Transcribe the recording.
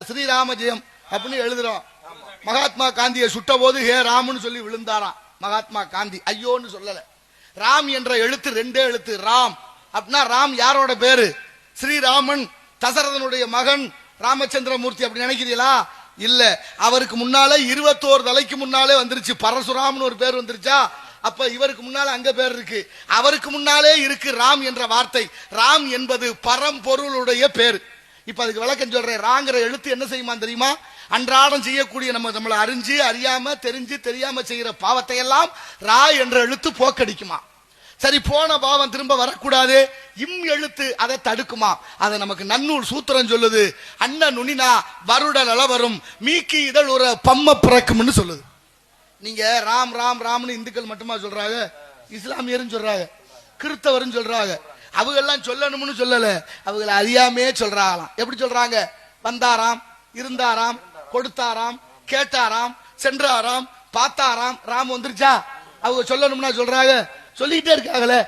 ஸ்ரீராம ஜெயம் அப்படின்னு எழுதுறோம். மகாத்மா காந்தியை சுட்ட போது ஹே ராம்னு சொல்லி விழுந்தாராம் மகாத்மா காந்தி. ஐயோன்னு சொல்லல. ராம் என்ற எழுத்து ரெண்டே எழுத்து ராம். அப்படின்னா ராம் யாரோட பேரு? ஸ்ரீராமன், தசரதனுடைய மகன் ராமச்சந்திரமூர்த்தி. அப்படி நினைக்கிறீங்களா? இல்ல, அவருக்கு முன்னாலே 21 தலைக்கு முன்னாலே வந்துருச்சு பரசுராம்னு ஒரு பேர் வந்துருச்சா. அப்ப இவருக்கு முன்னால அங்க பேர் இருக்கு, அவருக்கு முன்னாலே இருக்கு ராம் என்ற வார்த்தை. ராம் என்பது பரம்பொருளுடைய பேர். இப்ப அதுக்கு விளக்கம் சொல்றேன். ராங்கிற எழுத்து என்ன செய்யுமா தெரியுமா? அன்றாடம் செய்யக்கூடிய நம்மளை அறிஞ்சு அறியாம தெரிஞ்சு தெரியாம செய்யற பாவத்தை எல்லாம் ரா என்ற எழுத்து போக்கடிக்குமா. சரி, போன பாவம் திரும்ப வரக்கூடாது, இம் எழுத்து அதை தடுக்குமா. அதை நமக்கு நன்னூல் சூத்திரம் சொல்லுது. அண்ண நுனினா வருட நலவரும் மீக்கி இதழ் ஒரு பம்ம பிறக்கும்னு சொல்லுது. நீங்க ராம் ராம் ராம்னு இந்துக்கள் மட்டுமா சொல்றாங்க? இஸ்லாமியரும் சொல்றாங்க, கிறிஸ்தவரும் சொல்றாங்க. அவங்க எல்லாம் சொல்லணும்னு சொல்லல, அவங்களை அறியாமே சொல்றாங்களாம். எப்படி சொல்றாங்க? வந்தாராம், இருந்தாராம், கொடுத்தாராம், கேட்டாராம், சென்றாராம், பார்த்தாராம், ராம் வந்துருச்சா. அவங்க சொல்லணும்னா சொல்றாங்க, சொல்லிக்கிட்டே இருக்காங்களே.